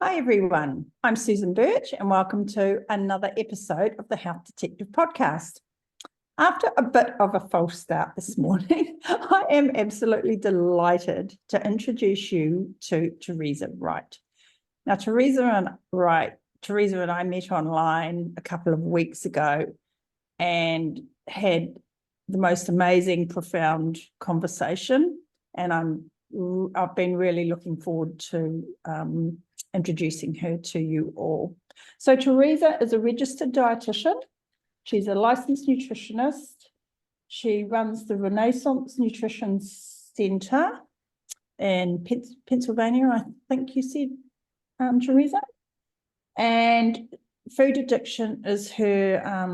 Hi everyone, I'm Susan Birch and welcome to another episode of the Health Detective podcast. After a bit of a false start this morning, I am absolutely delighted to introduce you to Theresa Wright. Now, Theresa and I met online a couple of weeks ago and had the most amazing, profound conversation, and I've been really looking forward to introducing her to you all. So Theresa is a registered dietitian. She's a licensed nutritionist. She runs the Renaissance Nutrition Center in Pennsylvania, I think you said, Theresa. And food addiction is her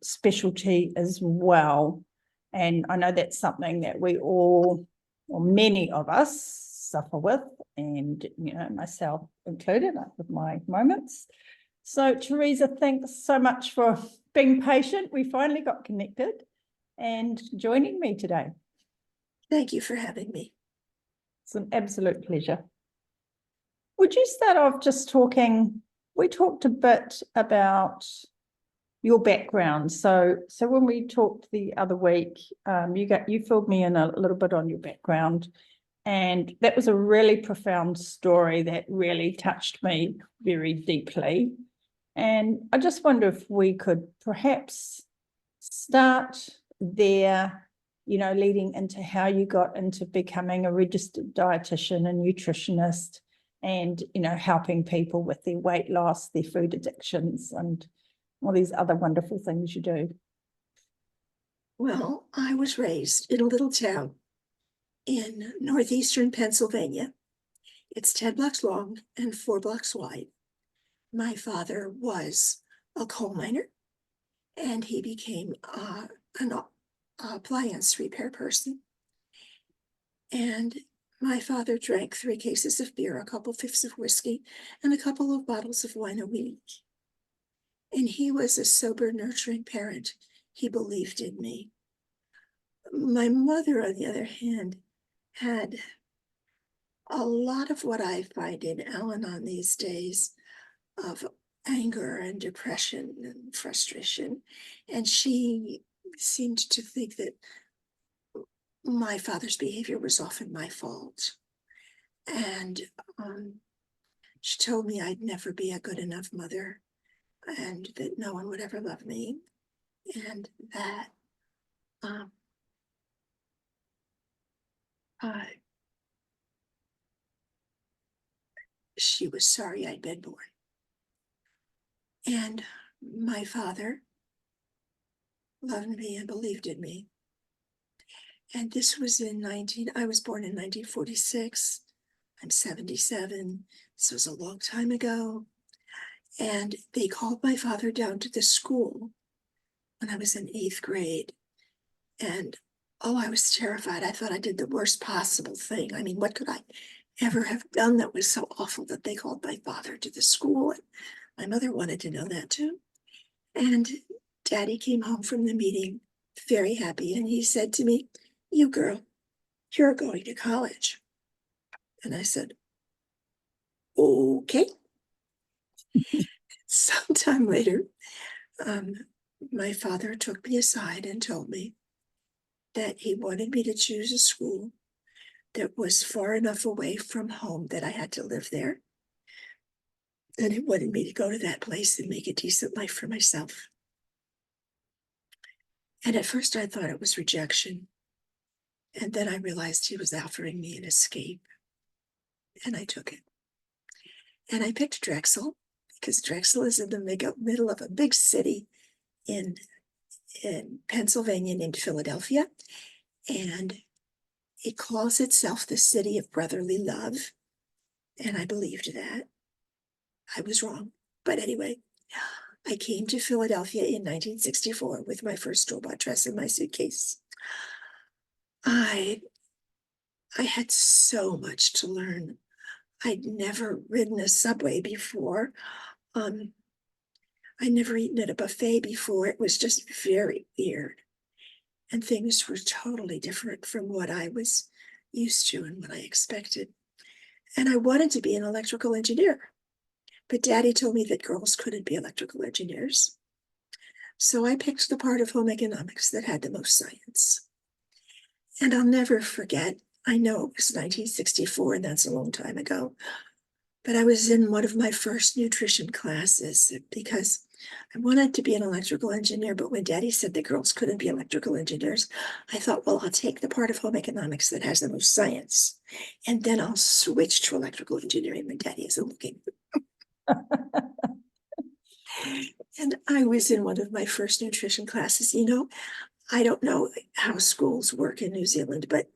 specialty as well. And I know that's something that we all, or many of us, suffer with, and myself included with my moments. So Theresa, thanks so much for being patient. We finally got connected and joining me today. Thank you for having me. It's an absolute pleasure. Would you start off just talking, we talked a bit about your background. So when we talked the other week, you filled me in a little bit on your background. And that was a really profound story that really touched me very deeply. And I just wonder if we could perhaps start there, leading into how you got into becoming a registered dietitian and nutritionist and, helping people with their weight loss, their food addictions, and all these other wonderful things you do. Well, I was raised in a little town in northeastern Pennsylvania. It's 10 blocks long and 4 blocks wide. My father was a coal miner, and he became an appliance repair person. And my father drank 3 cases of beer, a couple fifths of whiskey, and a couple of bottles of wine a week. And he was a sober, nurturing parent. He believed in me. My mother, on the other hand, had a lot of what I find in Al-Anon these days of anger and depression and frustration. And she seemed to think that my father's behavior was often my fault. And she told me I'd never be a good enough mother and that no one would ever love me. And that she was sorry I'd been born. And my father loved me and believed in me. And this was I was born in 1946. I'm 77. This was a long time ago. And they called my father down to the school when I was in 8th grade. And I was terrified. I thought I did the worst possible thing. I mean, what could I ever have done that was so awful that they called my father to the school? And my mother wanted to know that too. And Daddy came home from the meeting very happy. And he said to me, "You girl, you're going to college." And I said, "Okay." Sometime later, my father took me aside and told me that he wanted me to choose a school that was far enough away from home that I had to live there. And he wanted me to go to that place and make a decent life for myself. And at first I thought it was rejection. And then I realized he was offering me an escape. And I took it. And I picked Drexel because Drexel is in the middle of a big city in Pennsylvania named Philadelphia. And it calls itself the city of brotherly love. And I believed that. I was wrong. But anyway, I came to Philadelphia in 1964 with my first store-bought dress in my suitcase. I had so much to learn. I'd never ridden a subway before. I'd never eaten at a buffet before. It was just very weird. And things were totally different from what I was used to and what I expected. And I wanted to be an electrical engineer. but Daddy told me that girls couldn't be electrical engineers. So I picked the part of home economics that had the most science. And I'll never forget, I know it was 1964, and that's a long time ago, but I was in one of my first nutrition classes because I wanted to be an electrical engineer, but when Daddy said that girls couldn't be electrical engineers, I thought, well, I'll take the part of home economics that has the most science, and then I'll switch to electrical engineering when Daddy isn't looking. And I was in one of my first nutrition classes. You know, I don't know how schools work in New Zealand, but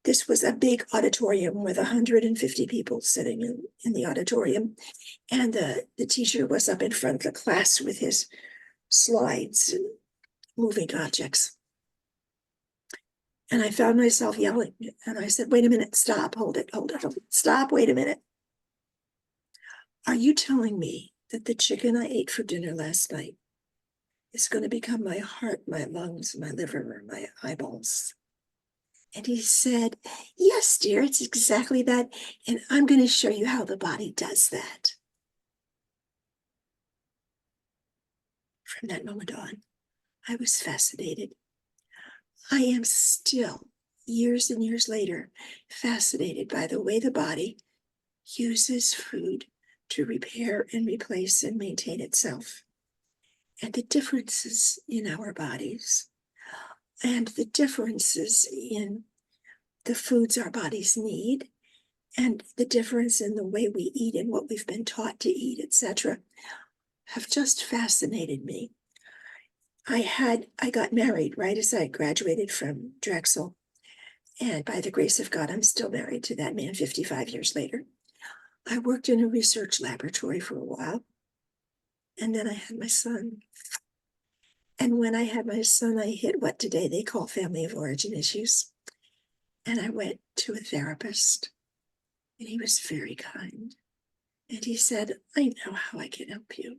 this was a big auditorium with 150 people sitting in the auditorium. And the teacher was up in front of the class with his slides and moving objects. And I found myself yelling, and I said, wait a minute, stop, hold it, stop, wait a minute. Are you telling me that the chicken I ate for dinner last night is going to become my heart, my lungs, my liver, my eyeballs? And he said, yes, dear, it's exactly that. And I'm going to show you how the body does that. From that moment on, I was fascinated. I am still, years and years later, fascinated by the way the body uses food to repair and replace and maintain itself, and the differences in our bodies, and the differences in the foods our bodies need, and the difference in the way we eat and what we've been taught to eat, etc., have just fascinated me. I got married right as I graduated from Drexel, and by the grace of God, I'm still married to that man 55 years later. I worked in a research laboratory for a while, and then I had my son. And when I had my son, I hit what today they call family of origin issues. And I went to a therapist, and he was very kind. And he said, I know how I can help you.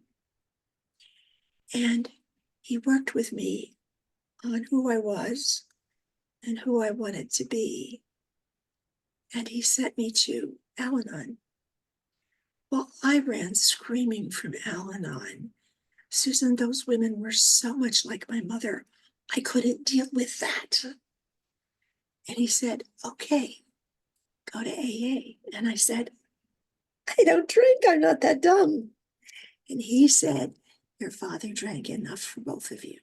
And he worked with me on who I was and who I wanted to be. And he sent me to Al-Anon. Well, I ran screaming from Al-Anon. Susan, those women were so much like my mother. I couldn't deal with that. And he said, okay, go to AA. And I said, I don't drink. I'm not that dumb. And he said, your father drank enough for both of you.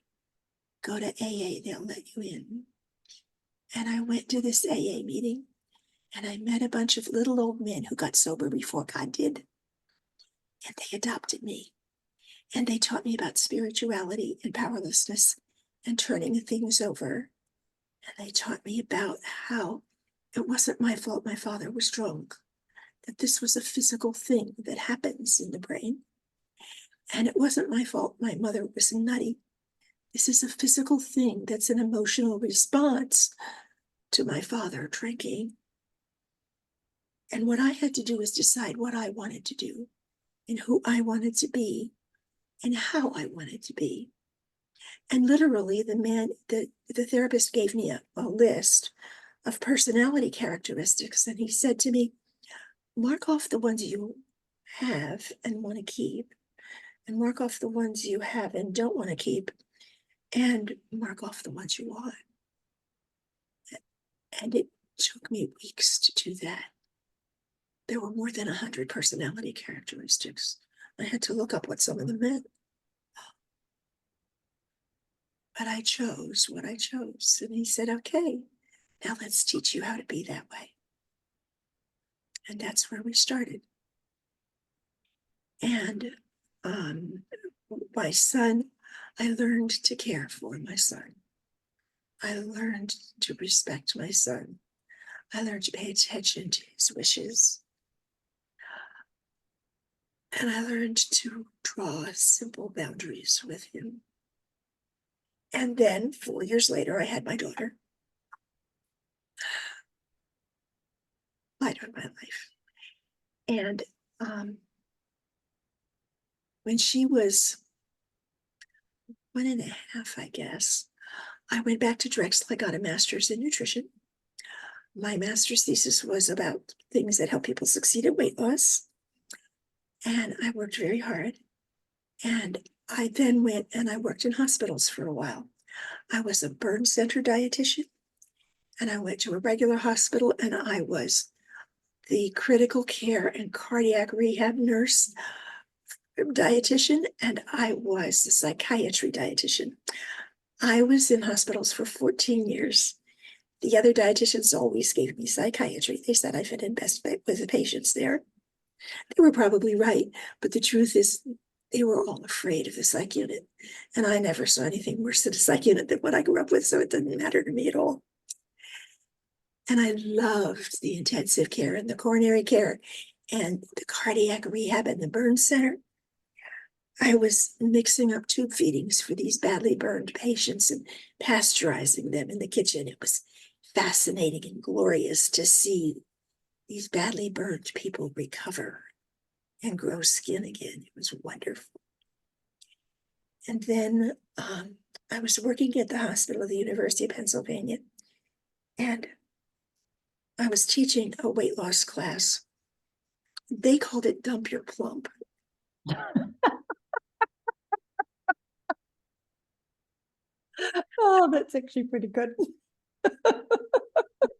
Go to AA, they'll let you in. And I went to this AA meeting, and I met a bunch of little old men who got sober before God did. And they adopted me. And they taught me about spirituality and powerlessness and turning things over. And they taught me about how it wasn't my fault my father was drunk, that this was a physical thing that happens in the brain. And it wasn't my fault my mother was nutty. This is a physical thing that's an emotional response to my father drinking. And what I had to do was decide what I wanted to do and who I wanted to be and how I wanted to be. And literally the therapist gave me a list of personality characteristics. And he said to me, mark off the ones you have and want to keep, and mark off the ones you have and don't want to keep, and mark off the ones you want. And it took me weeks to do that. There were more than 100 personality characteristics. I had to look up what some of them meant. But I chose what I chose. And he said, okay, now let's teach you how to be that way. And that's where we started. And my son, I learned to care for my son. I learned to respect my son. I learned to pay attention to his wishes. And I learned to draw simple boundaries with him. And then 4 years later, I had my daughter. Light of my life. And when she was 1.5, I guess, I went back to Drexel. I got a master's in nutrition. My master's thesis was about things that help people succeed at weight loss. And I worked very hard. And I then went and I worked in hospitals for a while. I was a burn center dietitian, and I went to a regular hospital, and I was the critical care and cardiac rehab nurse dietitian, and I was the psychiatry dietitian. I was in hospitals for 14 years. The other dietitians always gave me psychiatry. They said I fit in best with the patients there. They were probably right, but the truth is they were all afraid of the psych unit. And I never saw anything worse than a psych unit than what I grew up with, so it didn't matter to me at all. And I loved the intensive care and the coronary care and the cardiac rehab and the burn center. I was mixing up tube feedings for these badly burned patients and pasteurizing them in the kitchen. It was fascinating and glorious to see these badly burned people recover and grow skin again. It was wonderful. And then I was working at the hospital of the University of Pennsylvania, and I was teaching a weight loss class. They called it Dump Your Plump. Oh, that's actually pretty good.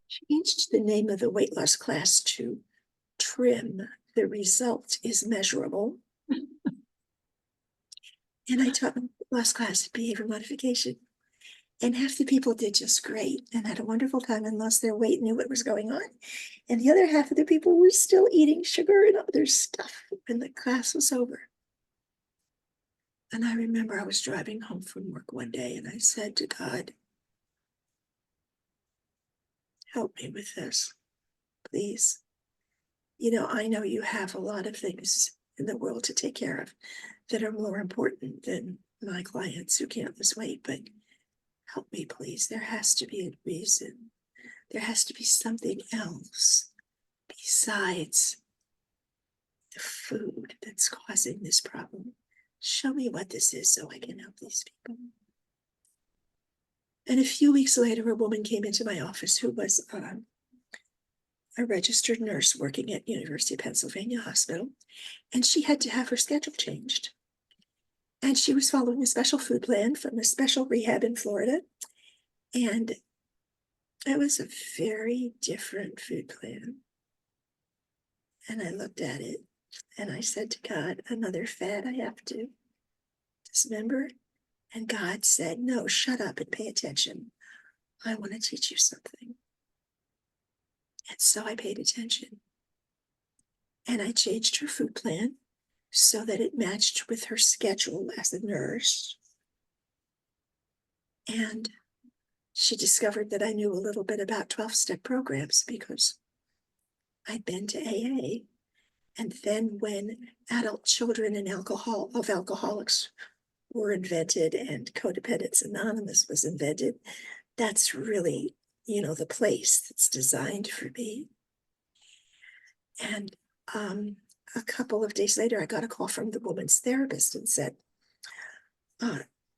Changed the name of the weight loss class to Trim. The result is measurable. And I taught them last class behavior modification. And half the people did just great and had a wonderful time and lost their weight, knew what was going on. And the other half of the people were still eating sugar and other stuff when the class was over. And I remember I was driving home from work one day and I said to God, help me with this, please. You know, I know you have a lot of things in the world to take care of that are more important than my clients who can't lose weight, but help me, please. There has to be a reason. There has to be something else besides the food that's causing this problem. Show me what this is so I can help these people. And a few weeks later, a woman came into my office who was a registered nurse working at University of Pennsylvania Hospital, and she had to have her schedule changed. And she was following a special food plan from a special rehab in Florida. And it was a very different food plan. And I looked at it and I said to God, another fad I have to dismember. And God said, no, shut up and pay attention. I want to teach you something. And so I paid attention. And I changed her food plan so that it matched with her schedule as a nurse. And she discovered that I knew a little bit about 12-step programs because I'd been to AA. And then when adult children and alcoholics were invented and Codependents Anonymous was invented, that's really, you know, the place that's designed for me. And a couple of days later, I got a call from the woman's therapist and said,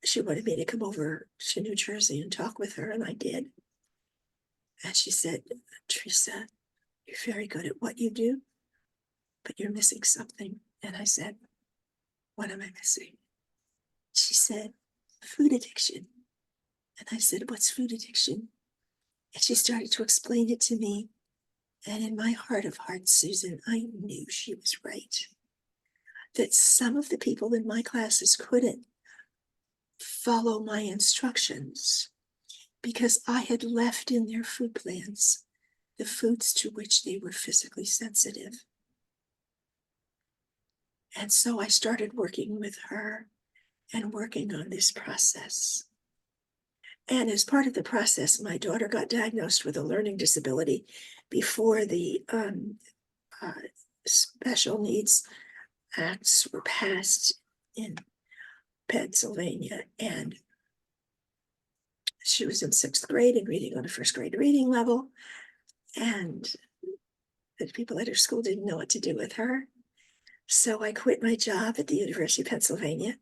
she wanted me to come over to New Jersey and talk with her, and I did. And she said, Theresa, you're very good at what you do, but you're missing something. And I said, what am I missing? She said, food addiction. And I said, what's food addiction? And she started to explain it to me. And in my heart of hearts, Susan, I knew she was right. That some of the people in my classes couldn't follow my instructions because I had left in their food plans the foods to which they were physically sensitive. And so I started working with her and working on this process. And as part of the process, my daughter got diagnosed with a learning disability before the special needs acts were passed in Pennsylvania. And she was in 6th grade and reading on a 1st grade reading level. And the people at her school didn't know what to do with her. So I quit my job at the University of Pennsylvania,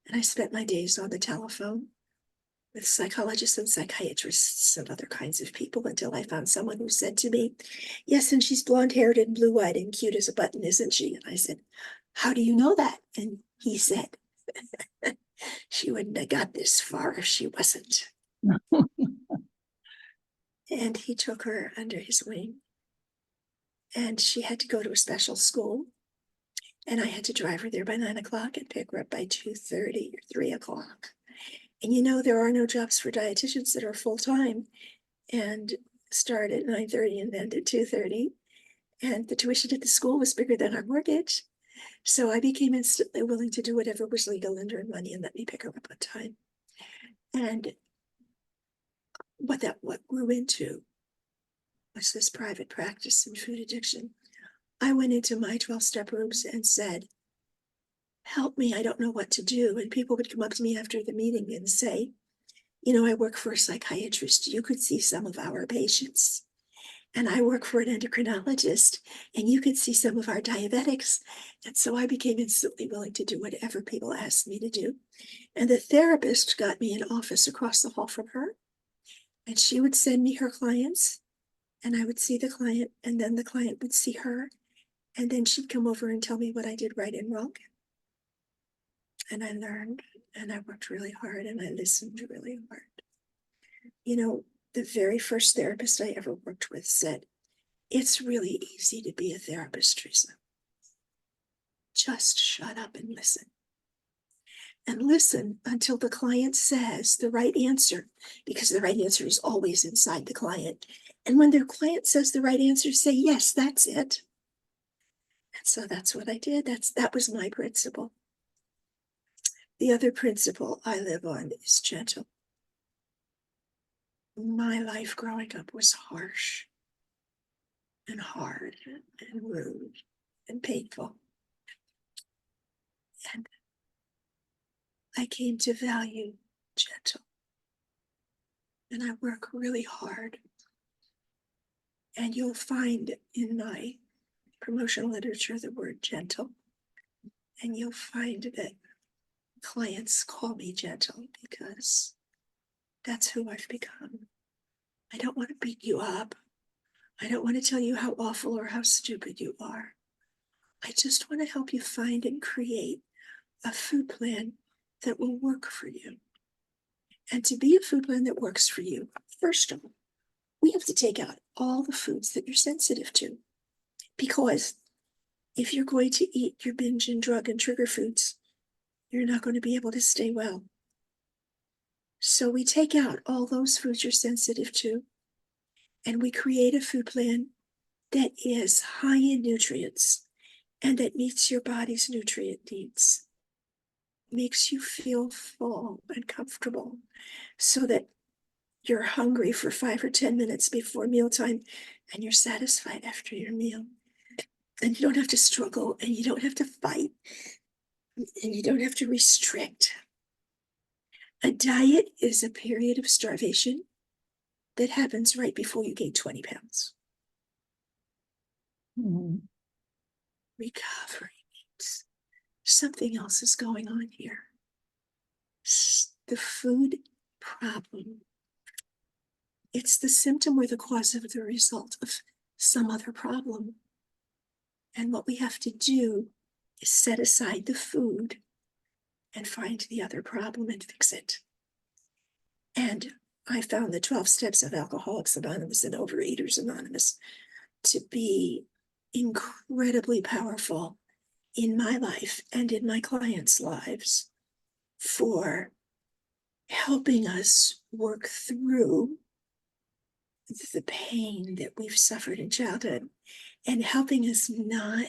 and I spent my days on the telephone with psychologists and psychiatrists and other kinds of people until I found someone who said to me, yes, and she's blonde-haired and blue-eyed and cute as a button, isn't she? And I said, how do you know that? And he said, she wouldn't have got this far if she wasn't. And he took her under his wing. And she had to go to a special school. And I had to drive her there by 9 o'clock and pick her up by 2:30 or 3 o'clock. And you know, there are no jobs for dietitians that are full-time and start at 9:30 and end at 2:30. And the tuition at the school was bigger than our mortgage. So I became instantly willing to do whatever was legal and earn money and let me pick her up on time. And what grew into was this private practice in food addiction. I went into my 12-step rooms and said, help me, I don't know what to do. And people would come up to me after the meeting and say, you know, I work for a psychiatrist. You could see some of our patients. And I work for an endocrinologist, and you could see some of our diabetics. And so I became instantly willing to do whatever people asked me to do. And the therapist got me an office across the hall from her. And she would send me her clients, and I would see the client, and then the client would see her. And then she'd come over and tell me what I did right and wrong. And I learned, and I worked really hard, and I listened really hard. You know, the very first therapist I ever worked with said, it's really easy to be a therapist, Theresa. Just shut up and listen. And listen until the client says the right answer, because the right answer is always inside the client. And when their client says the right answer, say, yes, that's it. And so that's what I did. That was my principle. The other principle I live on is gentle. My life growing up was harsh and hard and rude and painful. And I came to value gentle. And I work really hard. And you'll find in my promotional literature the word gentle. And you'll find that clients call me gentle because that's who I've become. I don't want to beat you up. I don't want to tell you how awful or how stupid you are. I just want to help you find and create a food plan that will work for you. And to be a food plan that works for you, first of all, we have to take out all the foods that you're sensitive to. Because if you're going to eat your binge and drug and trigger foods, you're not going to be able to stay well. So we take out all those foods you're sensitive to, and we create a food plan that is high in nutrients and that meets your body's nutrient needs. Makes you feel full and comfortable so that you're hungry for 5 or 10 minutes before mealtime and you're satisfied after your meal. And you don't have to struggle, and you don't have to fight, and you don't have to restrict. A diet is a period of starvation that happens right before you gain 20 pounds. Mhm. Recovery means something else is going on here. The food problem, it's the symptom or the cause of the result of some other problem. And what we have to do is set aside the food and find the other problem and fix it. And I found the 12 steps of Alcoholics Anonymous and Overeaters Anonymous to be incredibly powerful in my life and in my clients' lives for helping us work through the pain that we've suffered in childhood and helping us not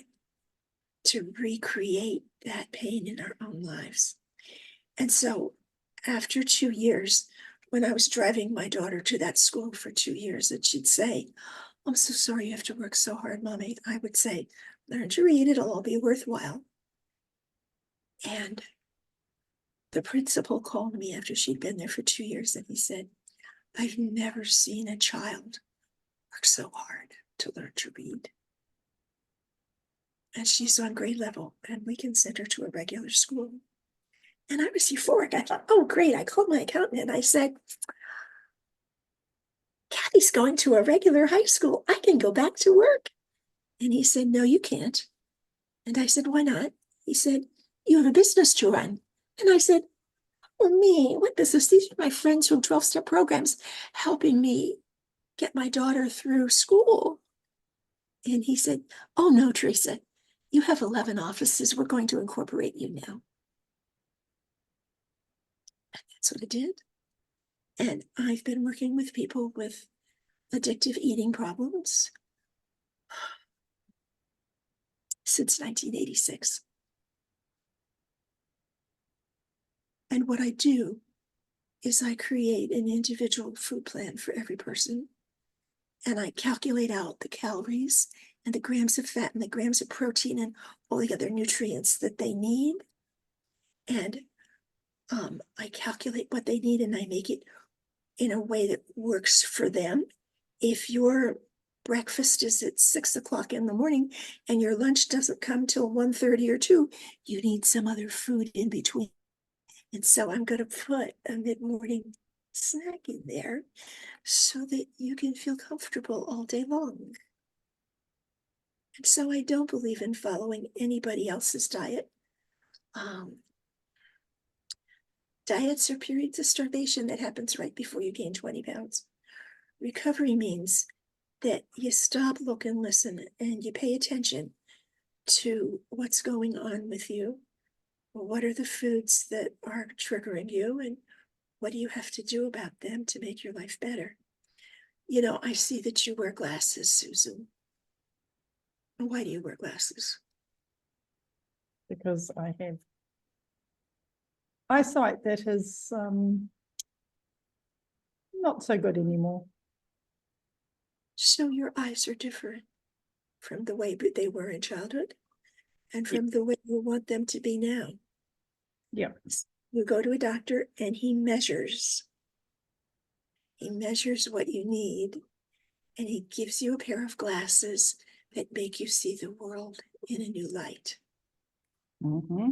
to recreate that pain in our own lives. And so after 2 years, when I was driving my daughter to that school for 2 years, and she'd say, I'm so sorry you have to work so hard, Mommy. I would say, learn to read, it'll all be worthwhile. And the principal called me after she'd been there for 2 years, and he said, I've never seen a child work so hard to learn to read. And she's on grade level, and we can send her to a regular school. And I was euphoric. I thought, oh, great. I called my accountant and I said, Kathy's going to a regular high school. I can go back to work. And he said, no, you can't. And I said, why not? He said, you have a business to run. And I said, oh, me, what business? These are my friends from 12-step programs helping me get my daughter through school. And he said, oh, no, Theresa, you have 11 offices. We're going to incorporate you now. And that's what I did. And I've been working with people with addictive eating problems since 1986. And what I do is I create an individual food plan for every person. And I calculate out the calories and the grams of fat and the grams of protein and all the other nutrients that they need. And I calculate what they need and I make it in a way that works for them. If your breakfast is at 6 o'clock in the morning and your lunch doesn't come till 1:30 or 2, you need some other food in between. And so I'm going to put a mid-morning snack in there so that you can feel comfortable all day long. And so I don't believe in following anybody else's diet. Diets are periods of starvation that happens right before you gain 20 pounds. Recovery means that you stop, look, and listen, and you pay attention to what's going on with you. What are the foods that are triggering you, and what do you have to do about them to make your life better? You know, I see that you wear glasses, Susan. Why do you wear glasses? Because I have eyesight that is not so good anymore. So your eyes are different from the way they were in childhood and from the way you want them to be now. Yeah. You go to a doctor and he measures. He measures what you need and he gives you a pair of glasses that make you see the world in a new light. Mm-hmm.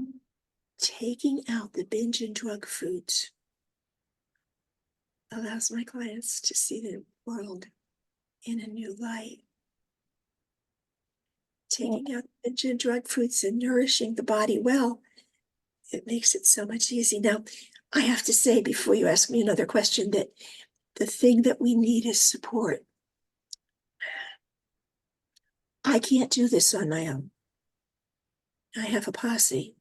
Taking out the binge and drug foods allows my clients to see the world in a new light. Taking out the binge and drug foods and nourishing the body well, it makes it so much easier. Now, I have to say before you ask me another question that the thing that we need is support. I can't do this on my own. I have a posse.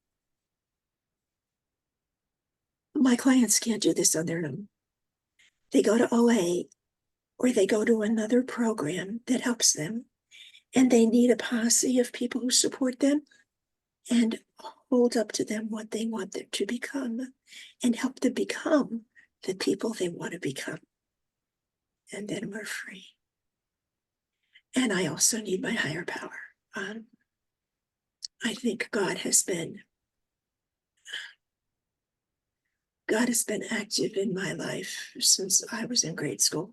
My clients can't do this on their own. They go to OA or they go to another program that helps them, and they need a posse of people who support them and hold up to them what they want them to become and help them become the people they want to become. And then we're free. And I also need my higher power. I think God has been active in my life since I was in grade school.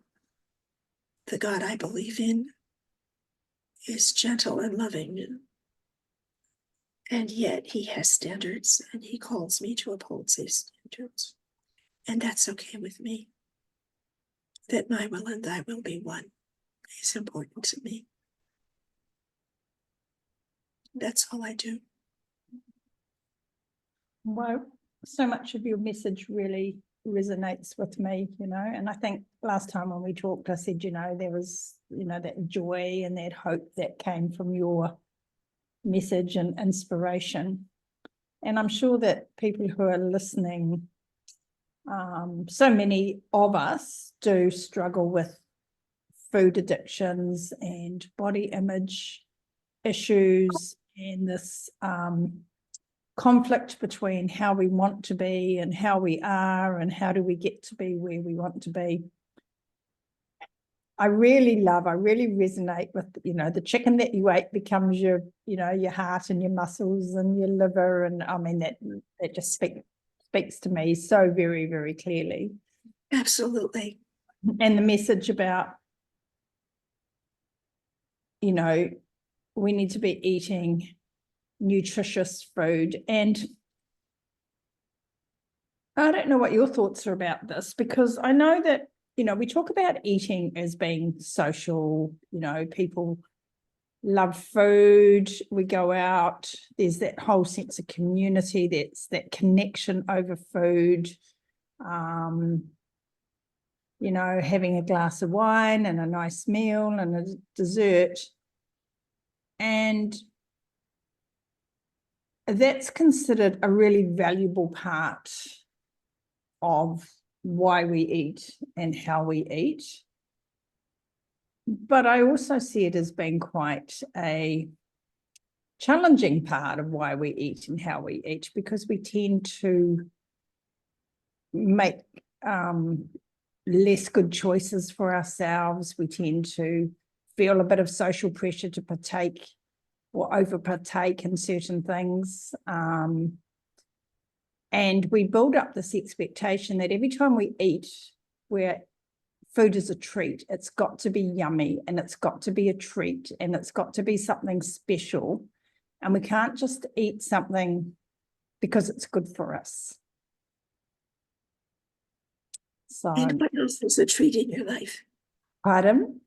The God I believe in is gentle and loving, and yet he has standards and he calls me to uphold his standards. And that's okay with me. That my will and thy will be one is important to me. That's all I do. Well, so much of your message really resonates with me, you know, and I think last time when we talked, I said, you know, there was, you know, that joy and that hope that came from your message and inspiration. And I'm sure that people who are listening, so many of us do struggle with food addictions and body image issues and this conflict between how we want to be and how we are and how do we get to be where we want to be. I really resonate with, you know, the chicken that you ate becomes your, you know, your heart and your muscles and your liver. And I mean, that just speaks to me so very, very clearly. Absolutely. And the message about, you know, we need to be eating nutritious food. And I don't know what your thoughts are about this, because I know that, we talk about eating as being social, people love food, we go out, there's that whole sense of community, that's that connection over food, having a glass of wine and a nice meal and a dessert. And that's considered a really valuable part of why we eat and how we eat. But I also see it as being quite a challenging part of why we eat and how we eat, because we tend to make less good choices for ourselves. We tend to feel a bit of social pressure to partake or over partake in certain things. And we build up this expectation that every time we eat, food is a treat. It's got to be yummy, and it's got to be a treat, and it's got to be something special. And we can't just eat something because it's good for us. So, And what else is a treat in your life? pardon?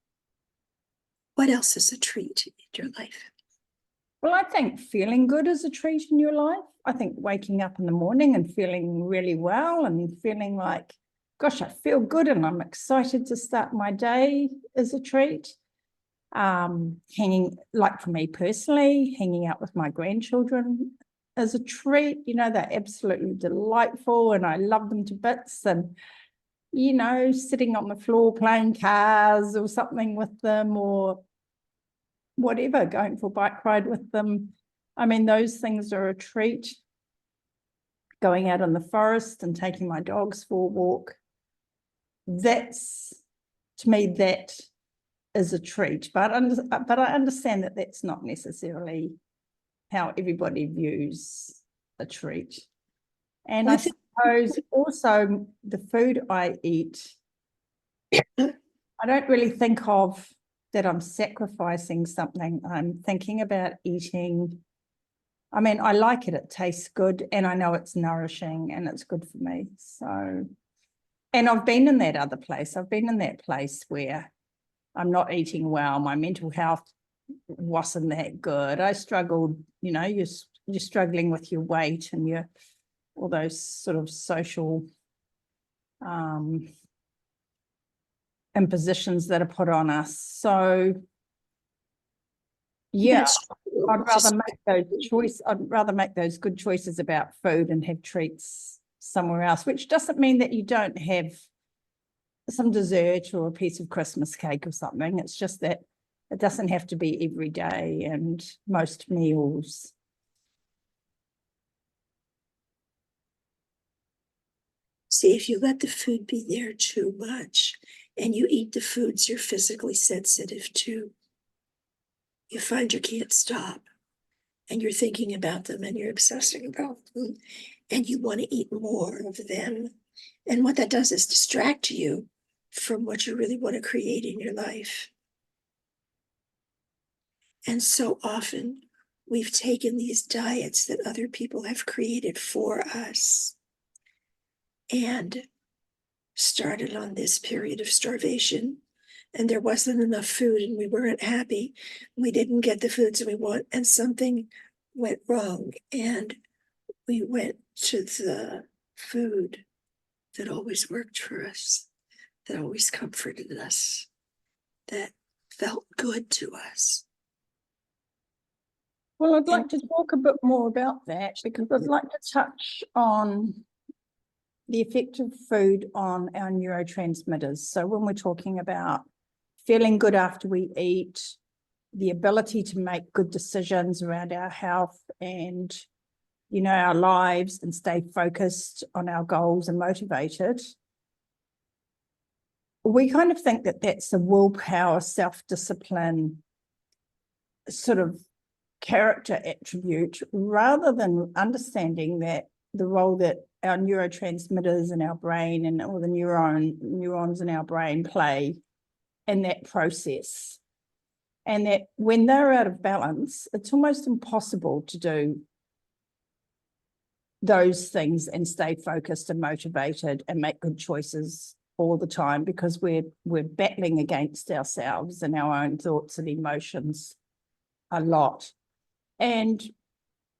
What else is a treat in your life? Well, I think feeling good is a treat in your life. I think waking up in the morning and feeling really well and feeling like, gosh, I feel good and I'm excited to start my day is a treat. Like for me personally, hanging out with my grandchildren is a treat. They're absolutely delightful and I love them to bits. And, sitting on the floor playing cars or something with them, or whatever, going for a bike ride with them. I mean, those things are a treat. Going out in the forest and taking my dogs for a walk. To me, that is a treat. But I understand that that's not necessarily how everybody views a treat. And I suppose also the food I eat, I don't really think of that I'm sacrificing something. I'm thinking about eating. I mean, I like it tastes good, and I know it's nourishing and it's good for me. So, and I've been in that other place. I've been in that place where I'm not eating well. My mental health wasn't that good. I struggled, you're struggling with your weight and all those sort of social impositions that are put on us. So, yeah, I'd rather make those good choices about food and have treats somewhere else, which doesn't mean that you don't have some dessert or a piece of Christmas cake or something. It's just that it doesn't have to be every day and most meals. See, if you let the food be there too much and you eat the foods you're physically sensitive to, you find you can't stop and you're thinking about them and you're obsessing about them and you want to eat more of them. And what that does is distract you from what you really want to create in your life. And so often we've taken these diets that other people have created for us and started on this period of starvation, and there wasn't enough food and we weren't happy. We didn't get the foods we want, and something went wrong, and we went to the food that always worked for us, that always comforted us, that felt good to us. Well, I'd like to talk a bit more about that, because I'd like to touch on the effect of food on our neurotransmitters. So when we're talking about feeling good after we eat, the ability to make good decisions around our health and, our lives, and stay focused on our goals and motivated, we kind of think that that's a willpower, self-discipline sort of character attribute, rather than understanding that the role that our neurotransmitters in our brain and all the neurons in our brain play in that process. And that when they're out of balance, it's almost impossible to do those things and stay focused and motivated and make good choices all the time, because we're battling against ourselves and our own thoughts and emotions a lot. And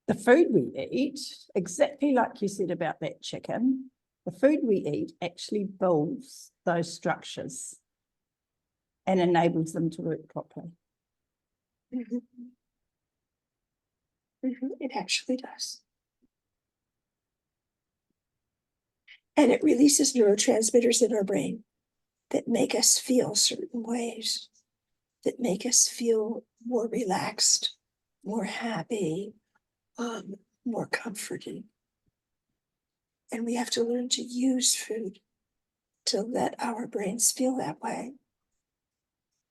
the food we eat, exactly like you said about that chicken, the food we eat actually builds those structures and enables them to work properly. Mhm. It actually does. And it releases neurotransmitters in our brain that make us feel certain ways, that make us feel more relaxed, more happy, more comforting. And we have to learn to use food to let our brains feel that way.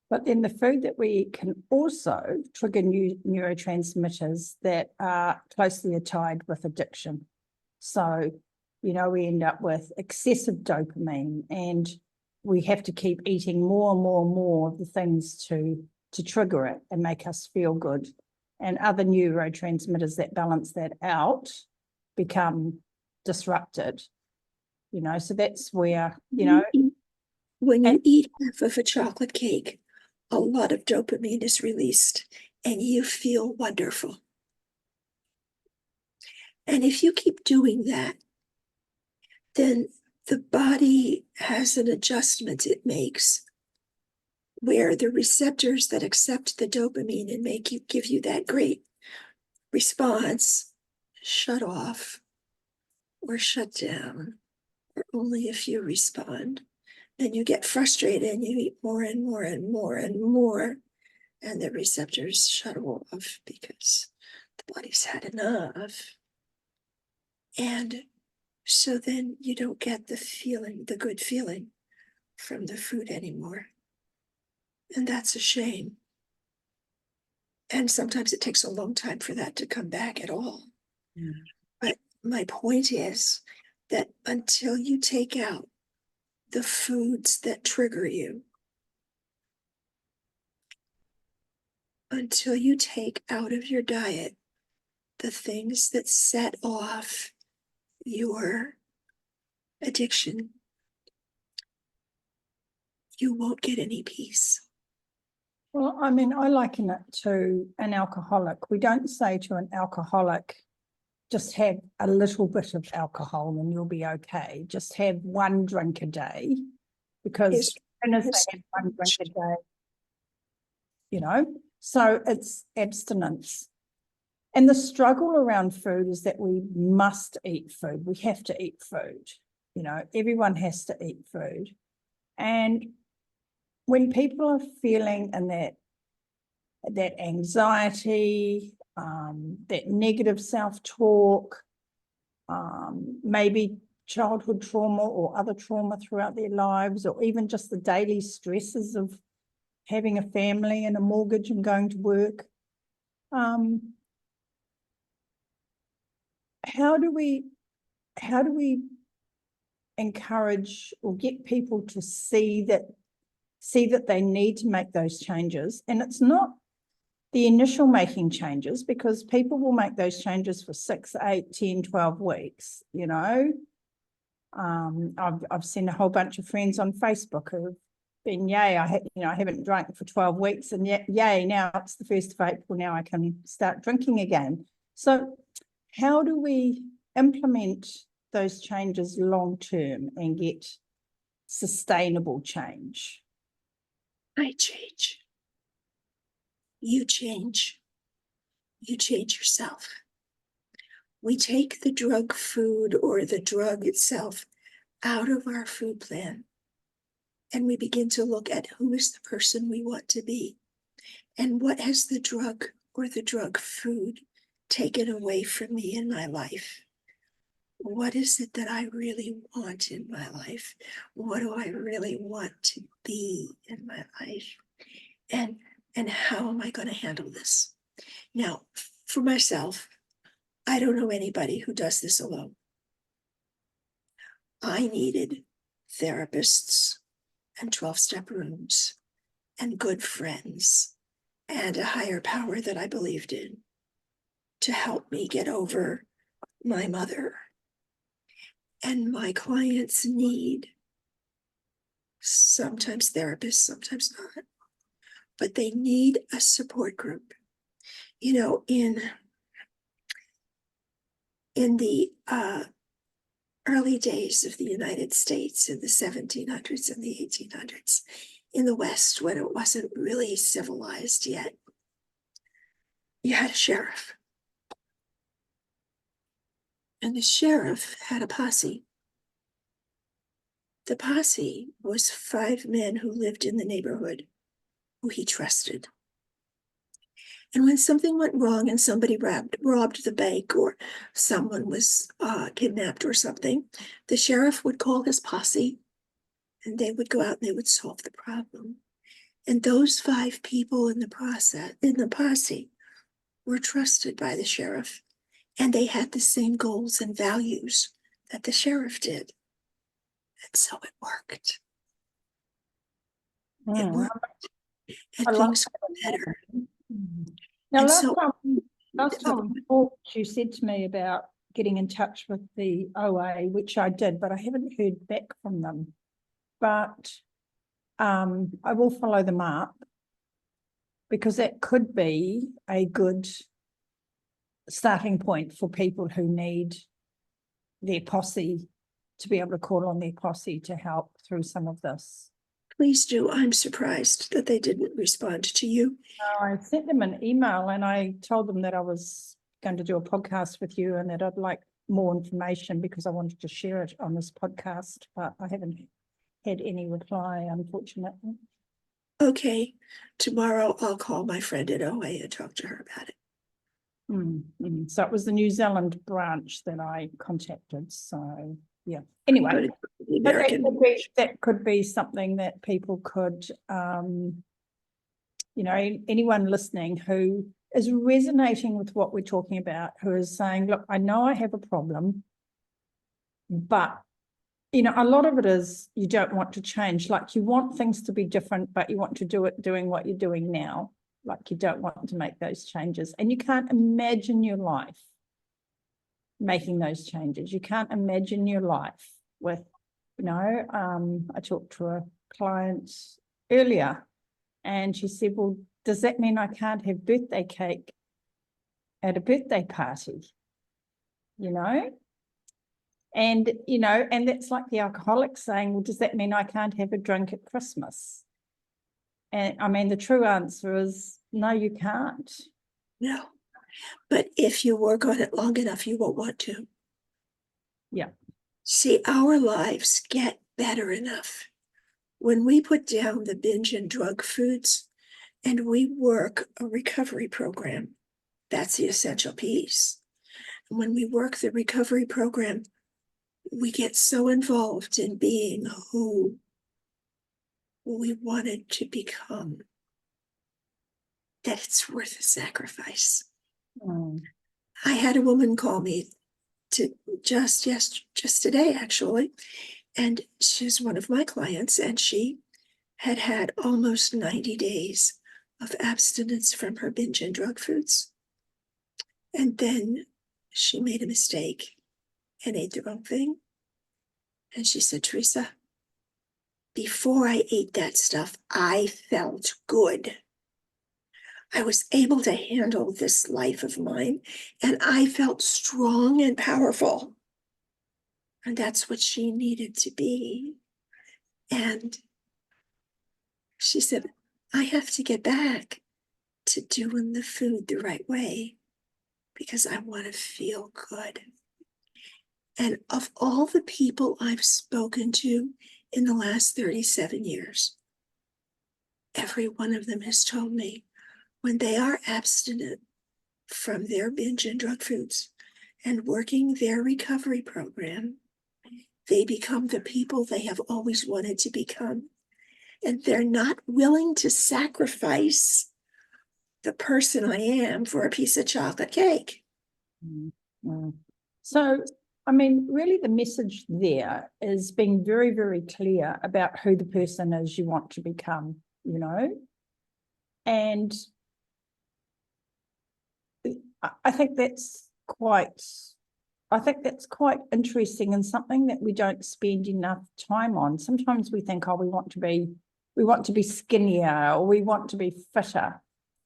But then the food that we eat can also trigger new neurotransmitters that are closely tied with addiction. So, we end up with excessive dopamine, and we have to keep eating more and more and more of the things to trigger it and make us feel good. And other neurotransmitters that balance that out become disrupted. So that's where, When you eat half of a chocolate cake, a lot of dopamine is released and you feel wonderful. And if you keep doing that, then the body has an adjustment it makes where the receptors that accept the dopamine and give you that great response shut off or shut down, or only a few respond. Then you get frustrated and you eat more and more and more and more, and the receptors shut off because the body's had enough. And so then you don't get the good feeling from the food anymore. And that's a shame. And sometimes it takes a long time for that to come back at all. Yeah. But my point is that until you take out the foods that trigger you, until you take out of your diet the things that set off your addiction, you won't get any peace. Well, I liken it to an alcoholic. We don't say to an alcoholic, just have a little bit of alcohol and you'll be okay. Just have one drink a day, because as they have one drink a day, so it's abstinence. And the struggle around food is that we must eat food. We have to eat food. Everyone has to eat food. And when people are feeling in that anxiety, that negative self-talk, maybe childhood trauma or other trauma throughout their lives, or even just the daily stresses of having a family and a mortgage and going to work, how do we encourage or get people to see that they need to make those changes? And it's not the initial making changes, because people will make those changes for 6, 8, 10, 12 weeks, I've seen a whole bunch of friends on Facebook who've been, yay, I haven't drank for 12 weeks, and yay, now it's the 1st of April, now I can start drinking again. So how do we implement those changes long term and get sustainable change? I change. You change. You change yourself. We take the drug food or the drug itself out of our food plan, and we begin to look at who is the person we want to be, and what has the drug or the drug food taken away from me in my life. What is it that I really want in my life? What do I really want to be in my life? And how am I going to handle this? Now, for myself, I don't know anybody who does this alone. I needed therapists and 12-step rooms and good friends and a higher power that I believed in to help me get over my mother. And my clients need sometimes therapists, sometimes not, but they need a support group. You know, in the early days of the United States, in the 1700s and the 1800s, in the West, when it wasn't really civilized yet, you had a sheriff. And the sheriff had a posse. The posse was 5 men who lived in the neighborhood who he trusted. And when something went wrong and somebody robbed the bank, or someone was kidnapped or something, the sheriff would call his posse and they would go out and they would solve the problem. And those 5 people in the posse were trusted by the sheriff, and they had the same goals and values that the sheriff did. And so it worked. It worked. And things got better. Now, And last time we talked, you said to me about getting in touch with the OA, which I did, but I haven't heard back from them. But I will follow them up, because that could be a good starting point for people who need their posse, to be able to call on their posse to help through some of this. Please do. I'm surprised that they didn't respond to you. I sent them an email and I told them that I was going to do a podcast with you and that I'd like more information because I wanted to share it on this podcast, but I haven't had any reply, unfortunately. Okay, tomorrow I'll call my friend at OA and talk to her about it. So it was the New Zealand branch that I contacted. So yeah. Anyway, that could be something that people could, you know, anyone listening who is resonating with what we're talking about, who is saying, look, I know I have a problem, but you know, a lot of it is you don't want to change. Like, you want things to be different, but you want to do it doing what you're doing now. Like, you don't want to make those changes, and you can't imagine your life making those changes. You can't imagine your life with, you know, I talked to a client earlier and she said, well, does that mean I can't have birthday cake at a birthday party? You know? And, you know, and that's like the alcoholic saying, well, does that mean I can't have a drink at Christmas? And I mean, the true answer is no, you can't. No, but if you work on it long enough, you won't want to. Yeah. See, our lives get better enough when we put down the binge and drug foods and we work a recovery program. That's the essential piece. And when we work the recovery program, we get so involved in being who we wanted to become that it's worth a sacrifice. I had a woman call me just today, actually, and she's one of my clients, and she had had almost 90 days of abstinence from her binge and drug foods. And then she made a mistake and ate the wrong thing. And she said, Theresa, before I ate that stuff, I felt good. I was able to handle this life of mine, and I felt strong and powerful. And that's what she needed to be. And she said, I have to get back to doing the food the right way because I want to feel good. And of all the people I've spoken to in the last 37 years, every one of them has told me when they are abstinent from their binge and drug foods and working their recovery program, they become the people they have always wanted to become. And they're not willing to sacrifice the person I am for a piece of chocolate cake. So, I mean, really the message there is being very, very clear about who the person is you want to become, you know? And I think that's quite I think that's quite interesting and something that we don't spend enough time on. Sometimes we think, oh, we want to be skinnier or we want to be fitter,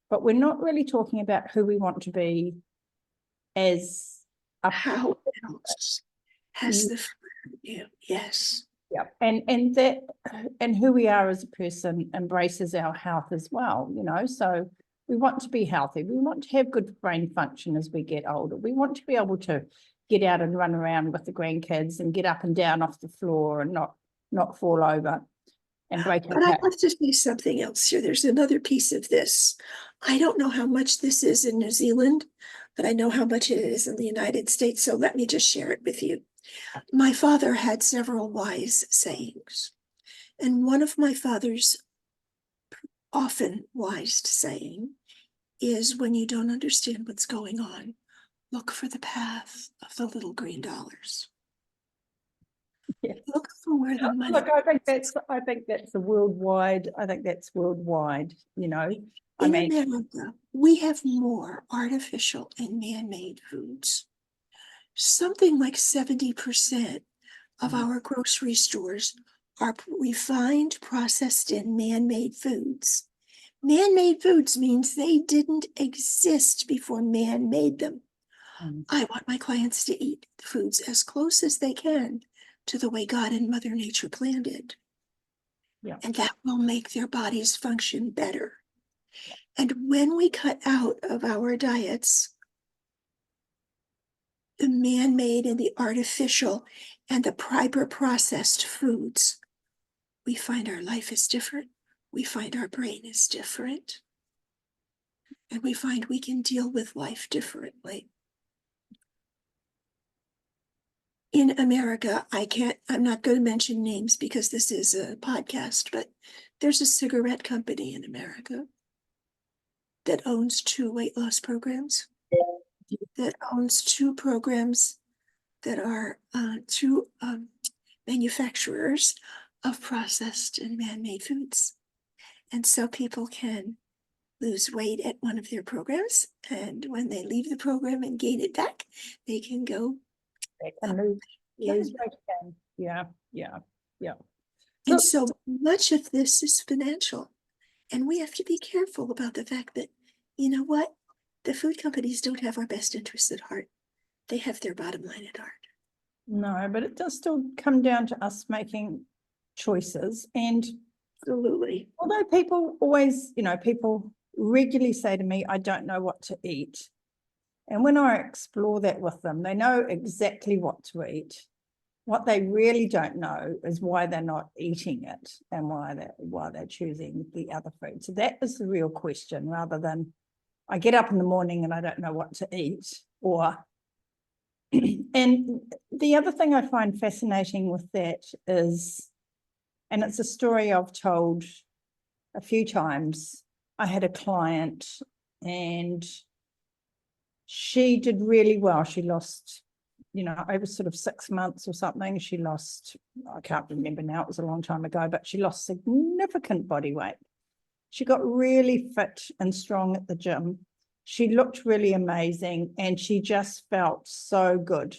but we're not really talking about who we want to be as a How else has the food? Yeah, yes. yeah, and who we are as a person embraces our health as well, so we want to be healthy. We want to have good brain function as we get older. We want to be able to get out and run around with the grandkids and get up and down off the floor and not fall over and break our But I back. have to say something else here. There's another piece of this. I don't know how much this is in New Zealand, but I know how much it is in the United States. So let me just share it with you. My father had several wise sayings. And one of my father's often wise saying is, when you don't understand what's going on, look for the path of the little green dollars. Yeah. Look for where the money. Look, I think that's worldwide. I think that's worldwide, In America, we have more artificial and man-made foods. Something like 70% of our grocery stores are refined, processed, and man-made foods. Man-made foods means they didn't exist before man made them. I want my clients to eat foods as close as they can to the way God and Mother Nature planned it. Yeah. And that will make their bodies function better. And when we cut out of our diets the man-made and the artificial and the hyper-processed foods, we find our life is different. We find our brain is different. And we find we can deal with life differently. In America, I'm not going to mention names because this is a podcast, but there's a cigarette company in America that owns 2 weight loss programs, that owns 2 programs that are 2 manufacturers of processed and man-made foods. And so people can lose weight at one of their programs, and when they leave the program and gain it back, they can go and lose weight again. Yeah. And so much of this is financial. And we have to be careful about the fact that, you know what? The food companies don't have our best interests at heart. They have their bottom line at heart. No, but it does still come down to us making choices. And absolutely, although people always, people regularly say to me, I don't know what to eat. And when I explore that with them, they know exactly what to eat. What they really don't know is why they're not eating it and why they're choosing the other food. So that is the real question, rather than I get up in the morning and I don't know what to eat. And the other thing I find fascinating with that is, and it's a story I've told a few times, I had a client and she did really well. She lost, over sort of 6 months or something, she lost, I can't remember now, it was a long time ago, but she lost significant body weight. She got really fit and strong at the gym. She looked really amazing and she just felt so good.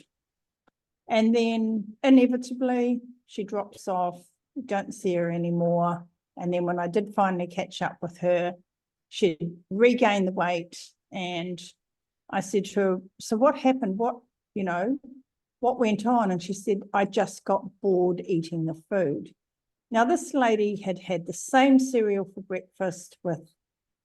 And then inevitably she drops off, we don't see her anymore. And then when I did finally catch up with her, she regained the weight, and I said to her, so what happened? What went on? And she said, I just got bored eating the food. Now, this lady had had the same cereal for breakfast with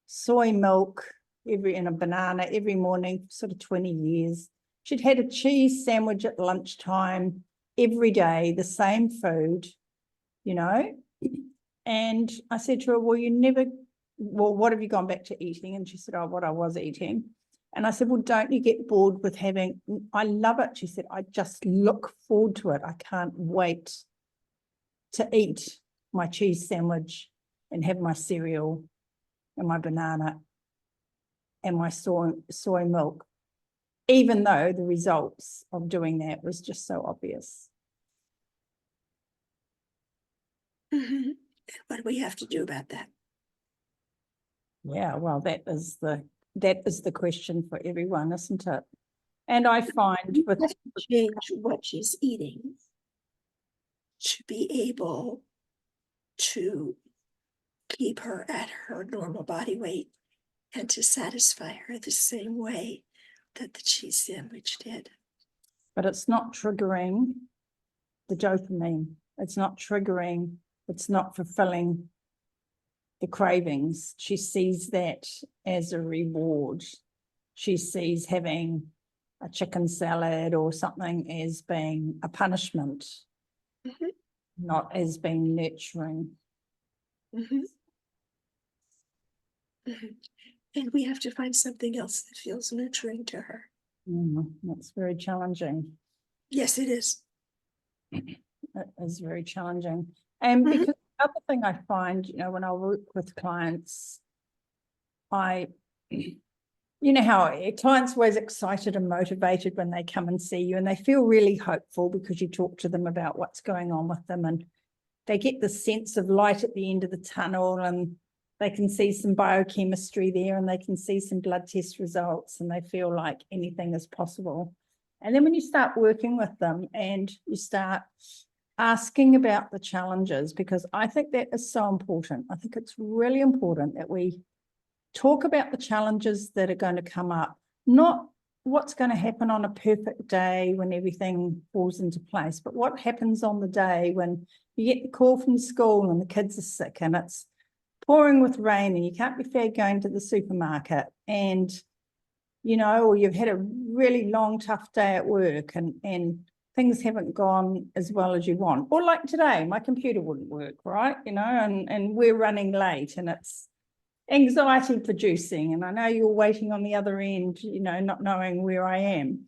soy milk and a banana every morning for sort of 20 years. She'd had a cheese sandwich at lunchtime every day, the same food, And I said to her, what have you gone back to eating? And she said, oh, what I was eating. And I said, well, don't you get bored with having, I love it. She said, I just look forward to it. I can't wait to eat my cheese sandwich and have my cereal and my banana and my soy milk, even though the results of doing that was just so obvious. Mm-hmm. What do we have to do about that? Yeah, well, that is the question for everyone, isn't it? And I find with have to change what she's eating to be able to keep her at her normal body weight and to satisfy her the same way that the cheese sandwich did. but it's not triggering the dopamine. It's not triggering, it's not fulfilling the cravings. She sees that as a reward. She sees having a chicken salad or something as being a punishment, not as being nurturing. And we have to find something else that feels nurturing to her. That's very challenging. Yes, it is. It is very challenging. And because the other thing I find, when I work with clients, you know how clients are always excited and motivated when they come and see you, and they feel really hopeful because you talk to them about what's going on with them, and they get the sense of light at the end of the tunnel, and they can see some biochemistry there, and they can see some blood test results, and they feel like anything is possible. And then when you start working with them and you start asking about the challenges, because I think that is so important. I think it's really important that we talk about the challenges that are going to come up, not what's going to happen on a perfect day when everything falls into place, but what happens on the day when you get the call from school and the kids are sick and it's pouring with rain and you can't be fair going to the supermarket, and or you've had a really long, tough day at work and things haven't gone as well as you want. Or like today, my computer wouldn't work, right? And we're running late and it's anxiety producing. And I know you're waiting on the other end, not knowing where I am.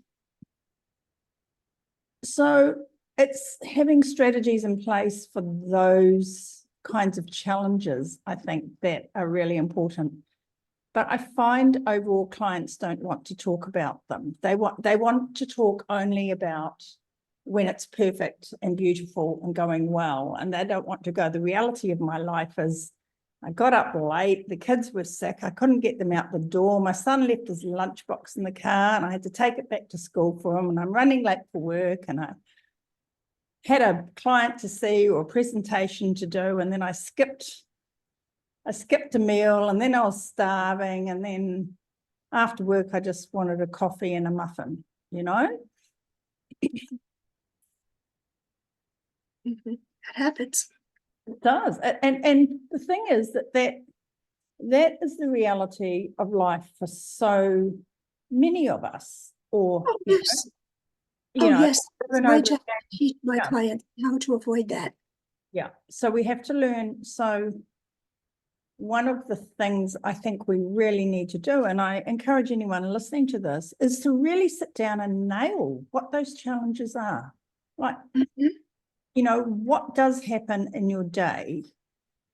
So it's having strategies in place for those kinds of challenges, I think, that are really important. But I find overall clients don't want to talk about them. They want to talk only about when it's perfect and beautiful and going well. And they don't want to go, the reality of my life is I got up late, the kids were sick, I couldn't get them out the door. My son left his lunchbox in the car and I had to take it back to school for him, and I'm running late for work, and I had a client to see or a presentation to do, and then I skipped a meal, and then I was starving, and then after work I just wanted a coffee and a muffin, That happens. It does. And the thing is that is the reality of life for so many of us. Or yes. Yes. It's my job to teach my clients how to avoid that. Yeah. So we have to learn. So one of the things I think we really need to do, and I encourage anyone listening to this, is to really sit down and nail what those challenges are. Like, what does happen in your day?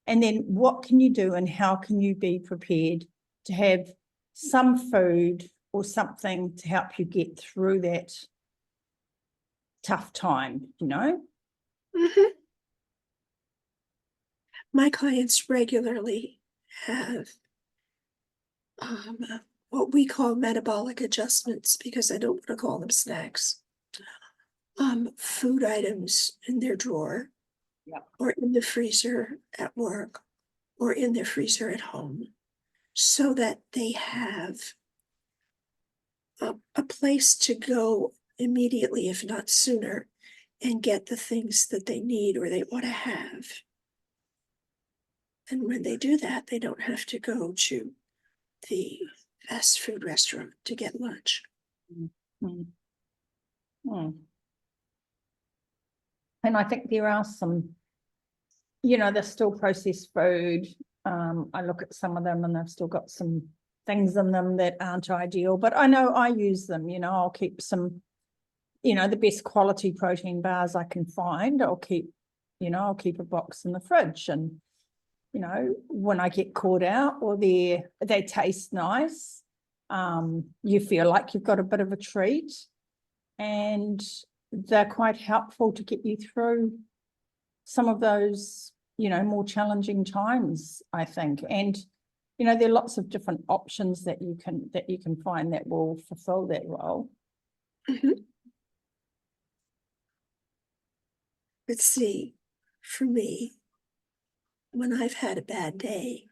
And then what can you do and how can you be prepared to have some food or something to help you get through that tough time, My clients regularly have what we call metabolic adjustments, because I don't want to call them snacks. Food items in their drawer, or in the freezer at work, or in their freezer at home, so that they have a place to go immediately, if not sooner, and get the things that they need or they want to have. And when they do that, they don't have to go to the fast food restaurant to get lunch. And I think there are some, there's still processed food. I look at some of them and they've still got some things in them that aren't ideal, but I know I use them. I'll keep some, the best quality protein bars I can find. I'll keep a box in the fridge, and when I get caught out or they taste nice, you feel like you've got a bit of a treat, and they're quite helpful to get you through some of those, more challenging times, I think. And, there are lots of different options that you can find that will fulfill that role. But see, for me, when I've had a bad day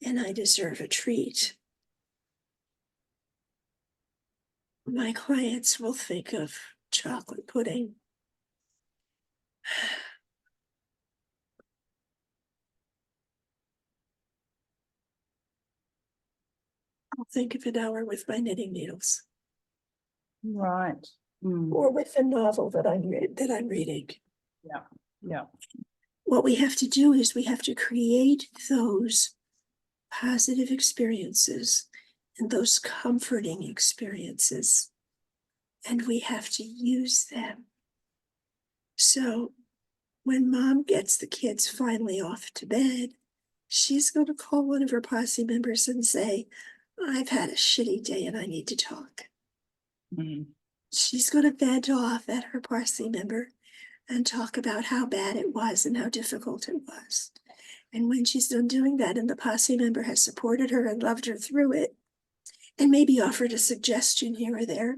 and I deserve a treat, my clients will think of chocolate pudding. I'll think of an hour with my knitting needles. Right. Mm. Or with a novel that I'm reading. Yeah. Yeah. What we have to do is we have to create those positive experiences and those comforting experiences, and we have to use them. So when mom gets the kids finally off to bed, she's going to call one of her posse members and say, I've had a shitty day and I need to talk. Mm. She's going to vent off at her posse member and talk about how bad it was and how difficult it was. And when she's done doing that and the posse member has supported her and loved her through it, and maybe offered a suggestion here or there,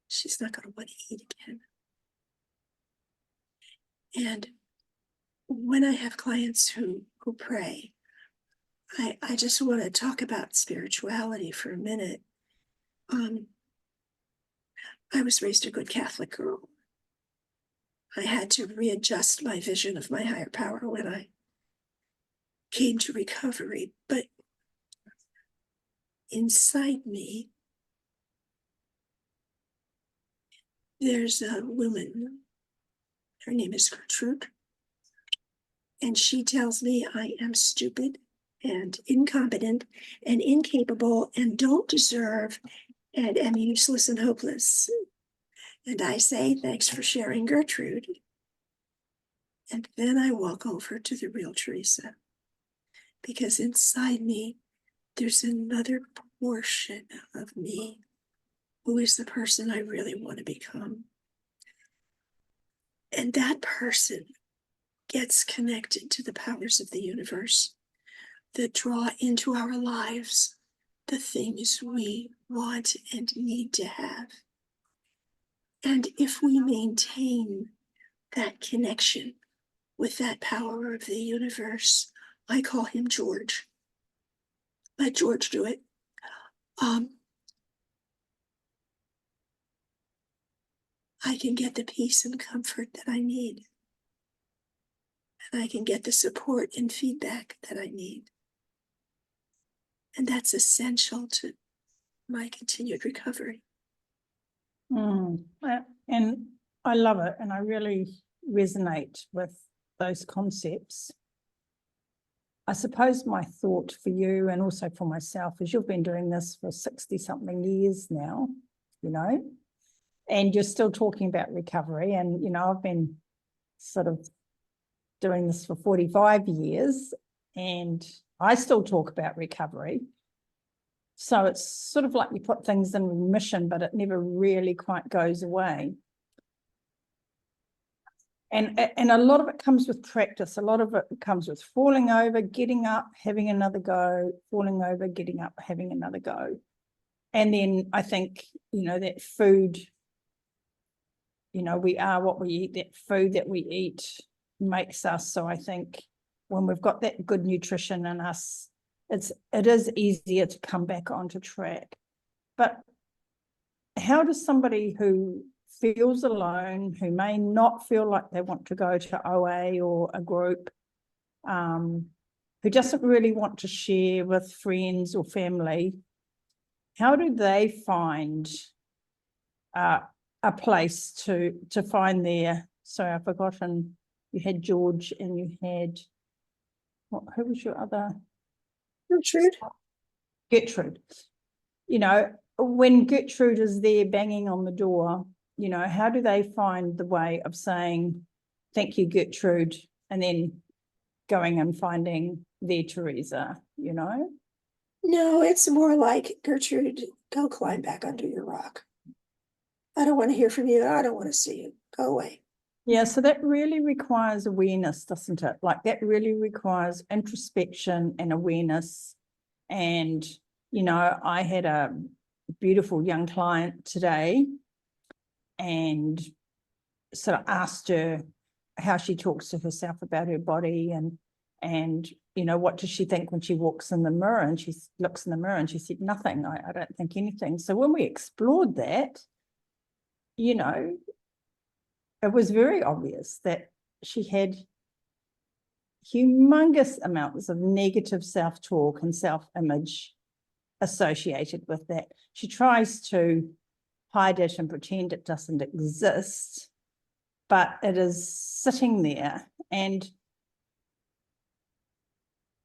she's not going to want to eat again. And when I have clients who pray, I just want to talk about spirituality for a minute. I was raised a good Catholic girl. I had to readjust my vision of my higher power when I came to recovery, but inside me, there's a woman. Her name is Gertrude. And she tells me I am stupid and incompetent and incapable and don't deserve and am useless and hopeless. And I say, thanks for sharing, Gertrude. And then I walk over to the real Theresa, because inside me, there's another portion of me who is the person I really want to become. And that person gets connected to the powers of the universe that draw into our lives the things we want and need to have. And if we maintain that connection with that power of the universe, I call him George. Let George do it. I can get the peace and comfort that I need. And I can get the support and feedback that I need. And that's essential to my continued recovery. And I love it, and I really resonate with those concepts. I suppose my thought for you and also for myself is you've been doing this for 60-something years now, and you're still talking about recovery. And, I've been sort of doing this for 45 years, and I still talk about recovery. So it's sort of like you put things in remission, but it never really quite goes away. And a lot of it comes with practice. A lot of it comes with falling over, getting up, having another go, falling over, getting up, having another go. And then I think, that food, we are what we eat. That food that we eat makes us. So I think when we've got that good nutrition in us, it is easier to come back onto track. But how does somebody who feels alone, who may not feel like they want to go to OA or a group, who doesn't really want to share with friends or family, how do they find a place to find their, sorry, I've forgotten, you had George and you had, who was your other? Gertrude. When Gertrude is there banging on the door, how do they find the way of saying, thank you, Gertrude, and then going and finding their Theresa, No, it's more like, Gertrude, go climb back under your rock. I don't want to hear from you. I don't want to see you. Go away. Yeah, so that really requires awareness, doesn't it? Like that really requires introspection and awareness. And, I had beautiful young client today and sort of asked her how she talks to herself about her body and you know, what does she think when she walks in the mirror? And she looks in the mirror and she said, nothing. I don't think anything. So when we explored that, you know, it was very obvious that she had humongous amounts of negative self-talk and self-image associated with that. She tries to hide it and pretend it doesn't exist, but it is sitting there. And,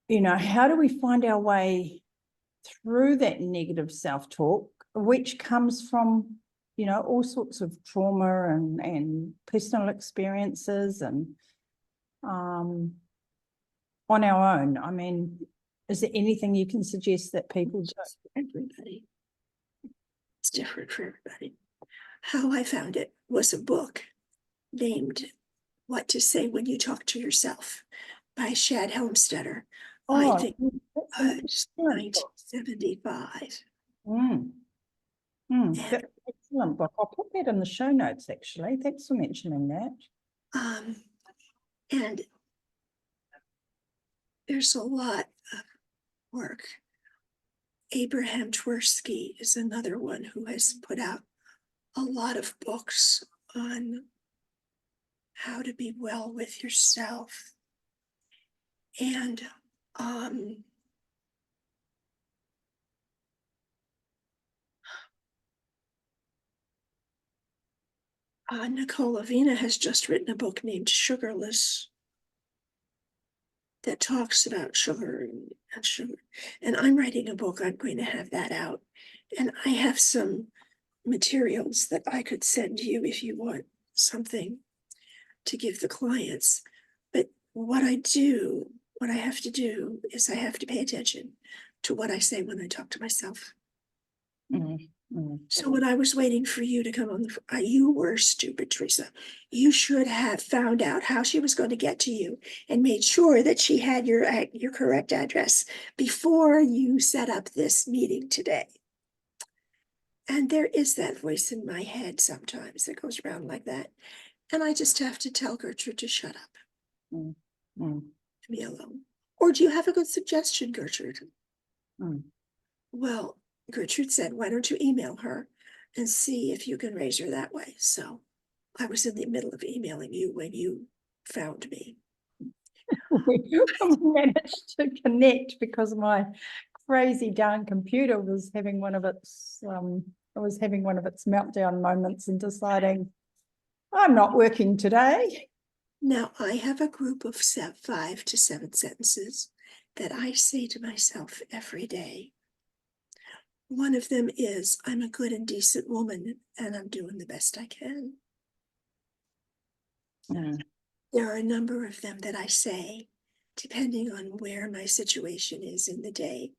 you know, how do we find our way through that negative self-talk, which comes from, you know, all sorts of trauma and personal experiences and on our own? I mean, is there anything you can suggest that people do? Everybody. It's different for everybody. How I found it was a book named What to Say When You Talk to Yourself by Shad Helmstetter. I think it was 1975. That's an excellent book. I'll put that in the show notes, actually. Thanks for mentioning that. And there's a lot of work. Abraham Tversky is another one who has put out a lot of books on how to be well with yourself. And Nicole Avena has just written a book named Sugarless that talks about sugar and sugar. And I'm writing a book. I'm going to have that out. And I have some materials that I could send you if you want something to give the clients. But what I have to do is I have to pay attention to what I say when I talk to myself. So when I was waiting for you to come on, you were stupid, Theresa. You should have found out how she was going to get to you and made sure that she had your correct address before you set up this meeting today. And there is that voice in my head sometimes that goes around like that. And I just have to tell Gertrude to shut up. Leave me alone. Or do you have a good suggestion, Gertrude? Well, Gertrude said, why don't you email her and see if you can raise her that way? So I was in the middle of emailing you when you found me. We managed to connect because my crazy darn computer was having one of its meltdown moments and deciding I'm not working today. Now I have a group of 5 to 7 sentences that I say to myself every day. One of them is, I'm a good and decent woman and I'm doing the best I can. There are a number of them that I say, depending on where my situation is in the day.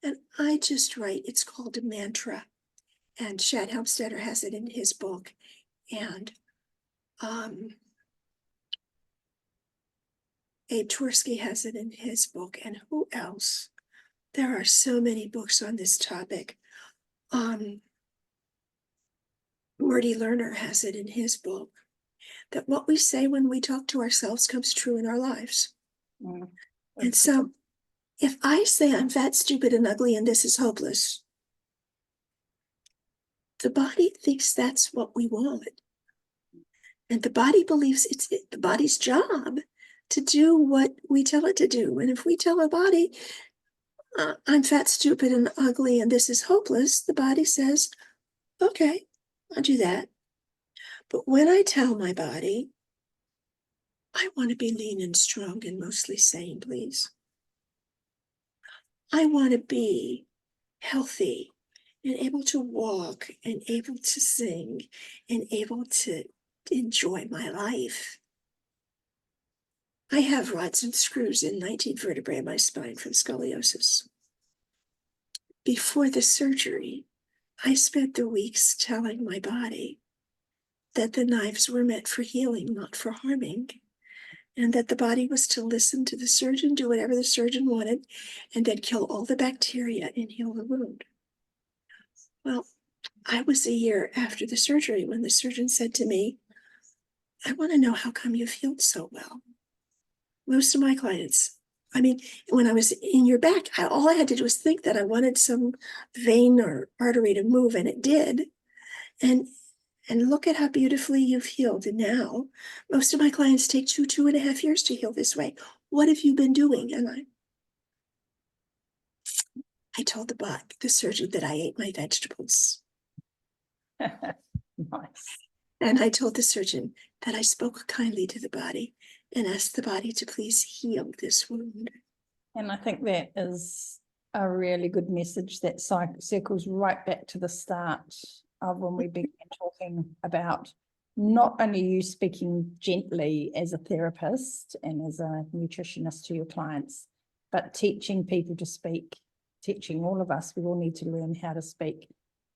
And I just write, it's called a mantra. And Shad Helmstetter has it in his book. And Abe Tversky has it in his book. And who else? There are so many books on this topic. Marty Lerner has it in his book, that what we say when we talk to ourselves comes true in our lives. And so if I say I'm fat, stupid, and ugly, and this is hopeless, the body thinks that's what we want. And the body believes it's the body's job to do what we tell it to do. And if we tell our body, I'm fat, stupid, and ugly, and this is hopeless, the body says, okay, I'll do that. But when I tell my body, I want to be lean and strong and mostly sane, please. I want to be healthy and able to walk and able to sing and able to enjoy my life. I have rods and screws in 19 vertebrae in my spine from scoliosis. Before the surgery, I spent the weeks telling my body that the knives were meant for healing, not for harming, and that the body was to listen to the surgeon, do whatever the surgeon wanted, and then kill all the bacteria and heal the wound. Well, I was a year after the surgery when the surgeon said to me, I want to know how come you healed so well. Most of my clients, I mean, when I was in your back, all I had to do was think that I wanted some vein or artery to move, and it did. And look at how beautifully you've healed. And now most of my clients take 2.5 years to heal this way. What have you been doing? And I told the surgeon that I ate my vegetables. Nice. And I told the surgeon that I spoke kindly to the body and asked the body to please heal this wound. And I think that is a really good message that circles right back to the start of when we began talking about not only you speaking gently as a therapist and as a nutritionist to your clients, but teaching people to speak, teaching all of us, we all need to learn how to speak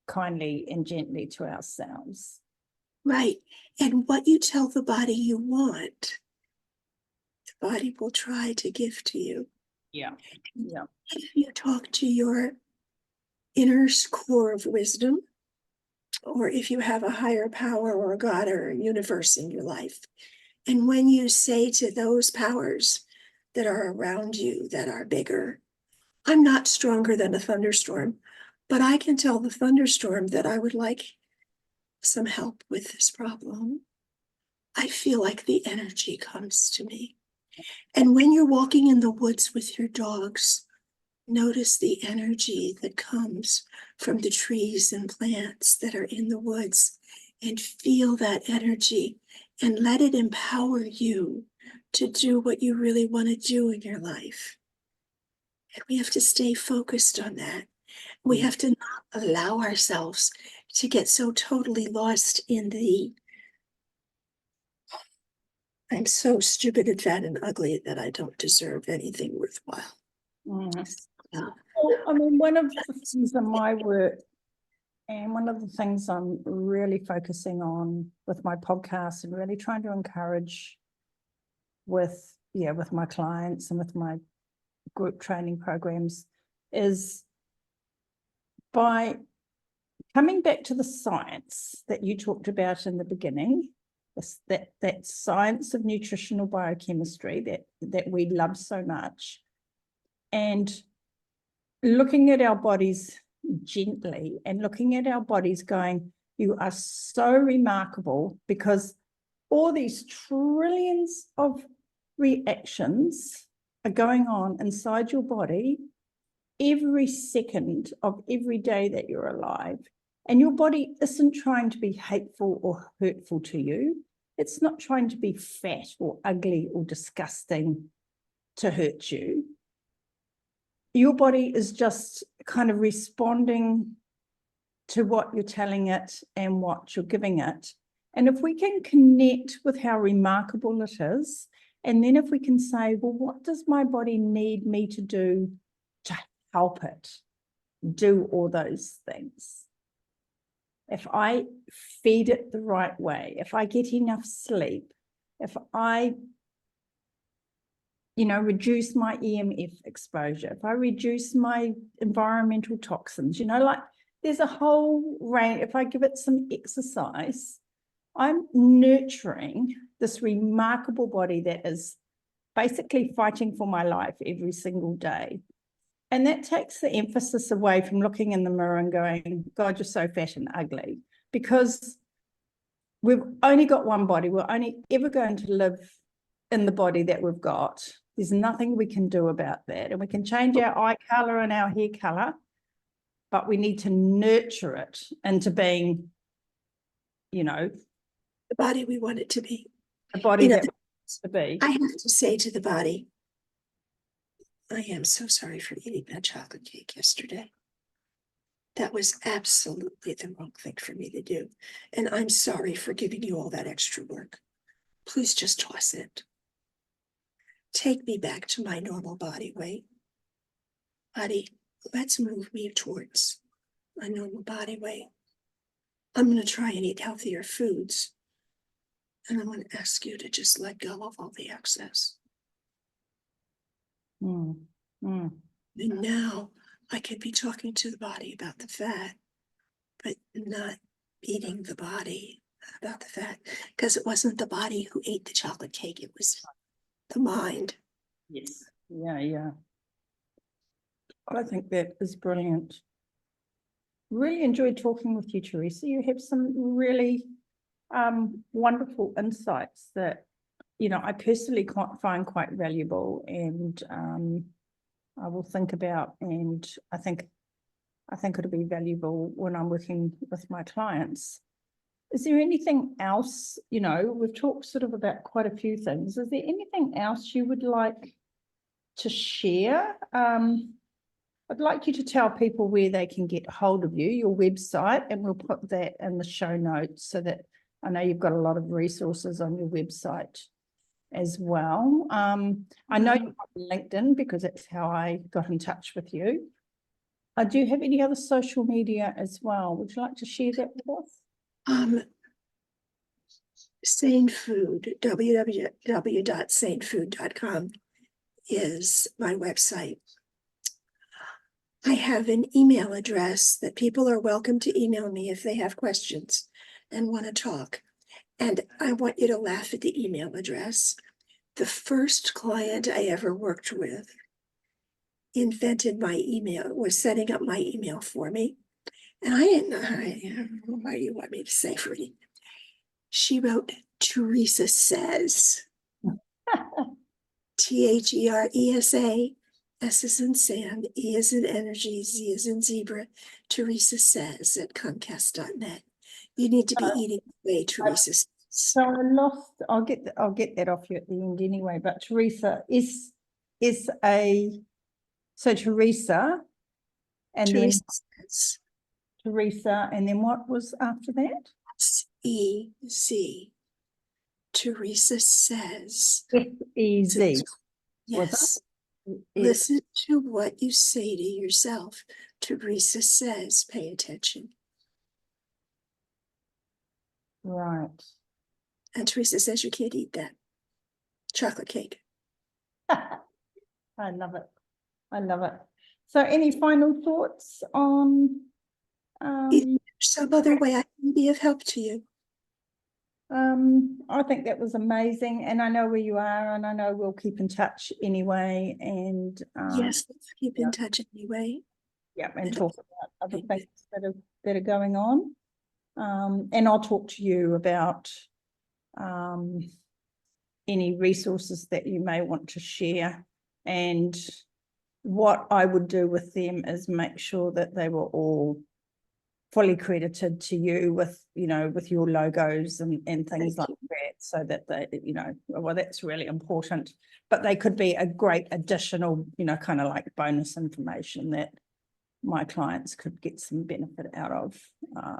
kindly and gently to ourselves. Right. And what you tell the body you want, the body will try to give to you. Yeah. Yeah. If you talk to your inner core of wisdom, or if you have a higher power or a God or a universe in your life, and when you say to those powers that are around you that are bigger, I'm not stronger than a thunderstorm, but I can tell the thunderstorm that I would like some help with this problem. I feel like the energy comes to me. And when you're walking in the woods with your dogs, notice the energy that comes from the trees and plants that are in the woods, and feel that energy and let it empower you to do what you really want to do in your life. And we have to stay focused on that. We have to not allow ourselves to get so totally lost in the I'm so stupid and fat and ugly that I don't deserve anything worthwhile. Well, I mean, one of the things in my work, and one of the things I'm really focusing on with my podcast and really trying to encourage with my clients and with my group training programs, is by coming back to the science that you talked about in the beginning, that science of nutritional biochemistry that we love so much, and looking at our bodies gently and looking at our bodies going, you are so remarkable, because all these trillions of reactions are going on inside your body every second of every day that you're alive. And your body isn't trying to be hateful or hurtful to you. It's not trying to be fat or ugly or disgusting to hurt you. Your body is just kind of responding to what you're telling it and what you're giving it. And if we can connect with how remarkable it is, and then if we can say, well, what does my body need me to do to help it do all those things? If I feed it the right way, if I get enough sleep, if I reduce my EMF exposure, if I reduce my environmental toxins, like there's a whole range. If I give it some exercise, I'm nurturing this remarkable body that is basically fighting for my life every single day. And that takes the emphasis away from looking in the mirror and going, God, you're so fat and ugly, because we've only got one body. We're only ever going to live in the body that we've got. There's nothing we can do about that. And we can change our eye color and our hair color, but we need to nurture it into being, the body we want it to be. the body that we want it to be. I have to say to the body, I am so sorry for eating that chocolate cake yesterday. That was absolutely the wrong thing for me to do. And I'm sorry for giving you all that extra work. Please just toss it. Take me back to my normal body weight. Body, let's move me towards my normal body weight. I'm going to try and eat healthier foods. And I'm going to ask you to just let go of all the excess. And now I could be talking to the body about the fat, but not beating the body about the fact, because it wasn't the body who ate the chocolate cake, it was the mind. Yes. Yeah. I think that is brilliant. Really enjoyed talking with you, Theresa. You have some really wonderful insights that, I personally find quite valuable, and I will think about, and I think it'll be valuable when I'm working with my clients. Is there anything else, we've talked sort of about quite a few things. Is there anything else you would like to share? I'd like you to tell people where they can get hold of you, your website, and we'll put that in the show notes so that I know you've got a lot of resources on your website as well. I know you've got LinkedIn because that's how I got in touch with you. Do you have any other social media as well? Would you like to share that with us? Sane Food, www.sanefood.com is my website. I have an email address that people are welcome to email me if they have questions and want to talk. And I want you to laugh at the email address. The first client I ever worked with invented my email, was setting up my email for me. And I didn't know what do you want me to say for you? She wrote, Theresa says, Theresa, S is in Sam, E is in energy, Z is in zebra, Theresa says at Comcast.net. You need to be eating the way Theresa says. So I'll get that off you at the end anyway, but Theresa is so Theresa, and Theresa then says, Theresa, and then what was after that? S-E-Z. Theresa says. F-E-Z. Yes. Listen to what you say to yourself. Theresa says, pay attention. Right. And Theresa says you can't eat that chocolate cake. I love it. So any final thoughts on some other way I can be of help to you? I think that was amazing, and I know where you are, and I know we'll keep in touch anyway, and yes, let's keep in touch anyway. And talk about other things that are going on, and I'll talk to you about any resources that you may want to share, and what I would do with them is make sure that they were all fully credited to you with your logos and things like that, so that they, well, that's really important, but they could be a great additional, kind of like bonus information that my clients could get some benefit out of.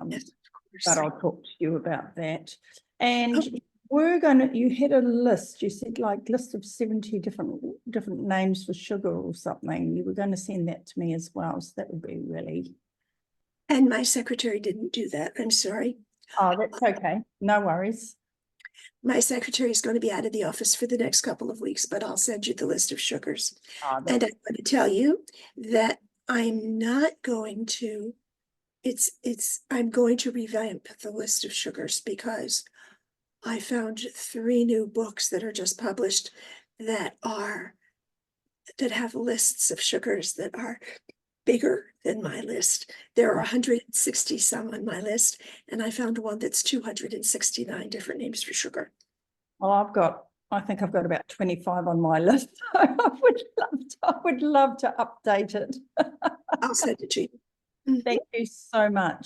Yes, of course. But I'll talk to you about that. And you had a list, you said like list of 70 different names for sugar or something. You were going to send that to me as well, so that would be really. And my secretary didn't do that. I'm sorry. Oh, that's okay. No worries. My secretary is going to be out of the office for the next couple of weeks, but I'll send you the list of sugars. And I want to tell you that I'm not going to, I'm going to revamp the list of sugars, because I found 3 new books that are just published that have lists of sugars that are bigger than my list. There are 160 some on my list, and I found one that's 269 different names for sugar. Well, I think I've got about 25 on my list. I would love to update it. I'll send it to you. Thank you so much.